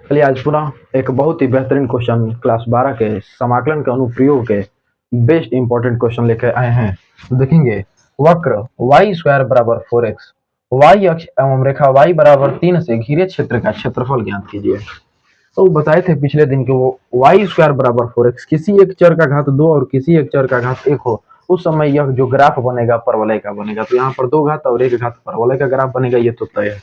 चलिए आज पुनः एक बहुत ही बेहतरीन क्वेश्चन क्लास 12 के समाकलन के अनुप्रयोग के बेस्ट इंपॉर्टेंट क्वेश्चन लेकर आए हैं। तो देखेंगे वक्र y स्क्वायर बराबर 4x, y अक्ष एवं रेखा y बराबर 3 से घिरे क्षेत्र का क्षेत्रफल ज्ञात कीजिए। तो बताए थे पिछले दिन के वो y स्क्वायर बराबर 4x किसी एक चर का घात 2 और किसी एक चर का घात 1 हो, उस समय यह जो ग्राफ बनेगा परवलय का बनेगा। तो यहाँ पर 2 घात और 1 घात परवलय का ग्राफ बनेगा, ये तो तय है।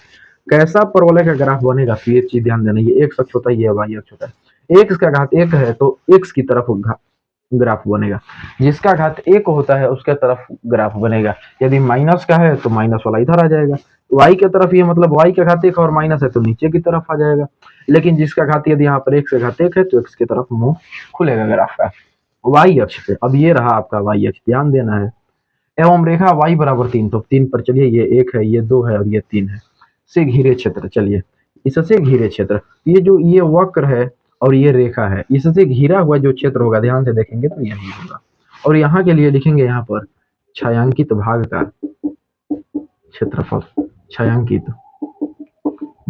कैसा परवलय का ग्राफ बनेगा तो ये चीज ध्यान देना, ये x अक्ष होता है, ये y अक्ष होता है। x का घात 1 है तो x की तरफ ग्राफ बनेगा, जिसका घात 1 होता है उसके तरफ ग्राफ बनेगा। यदि माइनस का है तो माइनस वाला इधर आ जाएगा, y की तरफ, ये मतलब y का घात 1 और माइनस है तो नीचे की तरफ आ जाएगा। लेकिन जिसका घात यदि यहाँ पर x का घात 1 है तो x की तरफ मुंह खुलेगा ग्राफ का y अक्ष पे। अब ये रहा आपका y अक्ष, ध्यान देना है। एवं रेखा y बराबर 3, तो 3 पर चलिए, ये 1 है, ये 2 है और ये 3 है, से घिरे क्षेत्र। चलिए इससे घिरे क्षेत्र, ये जो ये वक्र है और ये रेखा है, इससे घिरा हुआ जो क्षेत्र होगा, ध्यान से देखेंगे तो यही होगा। और यहाँ के लिए लिखेंगे यहाँ पर छायांकित भाग का क्षेत्रफल, छायांकित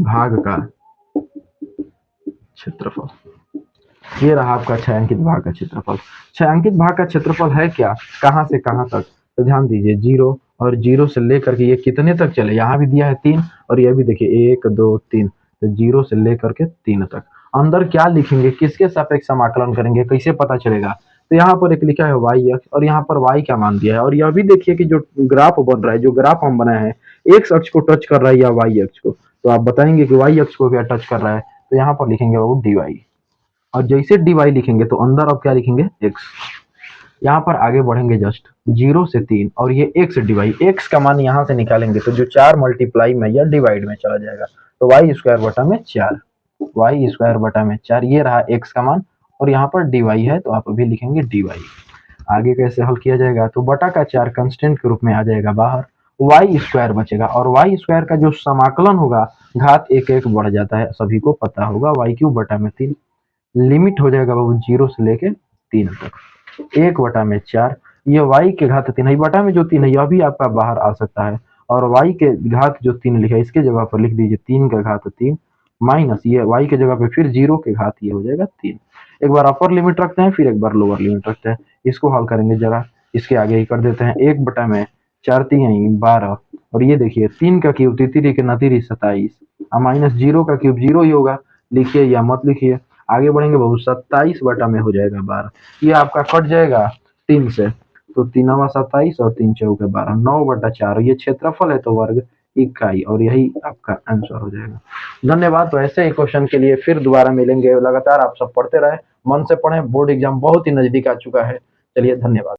भाग का क्षेत्रफल। ये रहा आपका छायांकित भाग का क्षेत्रफल। छायांकित भाग का क्षेत्रफल है क्या, कहाँ से कहाँ तक, तो ध्यान दीजिए 0 और 0 से लेकर के ये कितने तक चले, यहाँ भी दिया है 3 और ये भी देखिए 1 2 3, तो 0 से लेकर के 3 तक। अंदर क्या लिखेंगे, किसके सापेक्ष समाकलन करेंगे, कैसे पता चलेगा, तो यहाँ पर एक लिखा है y अक्ष और यहाँ पर y का मान दिया है। और यह भी देखिए कि जो ग्राफ बन रहा है, जो ग्राफ हम बनाए हैं, x अक्ष को टच कर रहा है या y अक्ष को, तो आप बताएंगे कि y अक्ष को क्या टच कर रहा है, तो यहाँ पर लिखेंगे वो dy। और जैसे dy लिखेंगे तो अंदर अब क्या लिखेंगे x। यहाँ पर आगे बढ़ेंगे जस्ट 0 से 3 और ये x डिवाइड, x का मान यहाँ से निकालेंगे तो जो 4 मल्टीप्लाई में या डिवाइड में चला जाएगा, तो y स्क्वायर बटा में 4, y स्क्वायर बटा में 4, ये रहा x का मान। और यहाँ पर dy है तो आप अभी लिखेंगे dy। आगे कैसे हल किया जाएगा, तो बटा का 4 कंस्टेंट के रूप में आ जाएगा बाहर, y स्क्वायर बचेगा। और y स्क्वायर का जो समाकलन होगा, घात 1 1 बढ़ जाता है, सभी को पता होगा, y क्यूब बटा में 3, लिमिट हो जाएगा बाबू 0 से लेके 3 तक, 1 बटा में 4, ये y के घात 3 है, बटा में जो 3 है यह भी आपका बाहर आ सकता है। और y के घात जो 3 लिखा है इसके जगह पर लिख दीजिए 3 का घात 3 माइनस ये y के जगह पे फिर 0 के घात, ये हो जाएगा 3। एक बार अपर लिमिट रखते हैं, फिर एक बार लोअर लिमिट रखते हैं, इसको हल करेंगे जरा, इसके आगे ही कर देते हैं 1 बटा में 4 3 12, और ये देखिए 3 का क्यूब 3 के 29 27, माइनस 0 का क्यूब 0 ही होगा, लिखिए या मत लिखिए। आगे बढ़ेंगे बहुत, 27 बटा में हो जाएगा 12, ये आपका कट जाएगा 3 से, तो 3 27 और 3 चौके 12, 9 बटा 4, ये क्षेत्रफल है तो वर्ग इकाई, और यही आपका आंसर हो जाएगा। धन्यवाद। तो ऐसे ही क्वेश्चन के लिए फिर दोबारा मिलेंगे, लगातार आप सब पढ़ते रहे, मन से पढ़ें, बोर्ड एग्जाम बहुत ही नजदीक आ चुका है। चलिए धन्यवाद।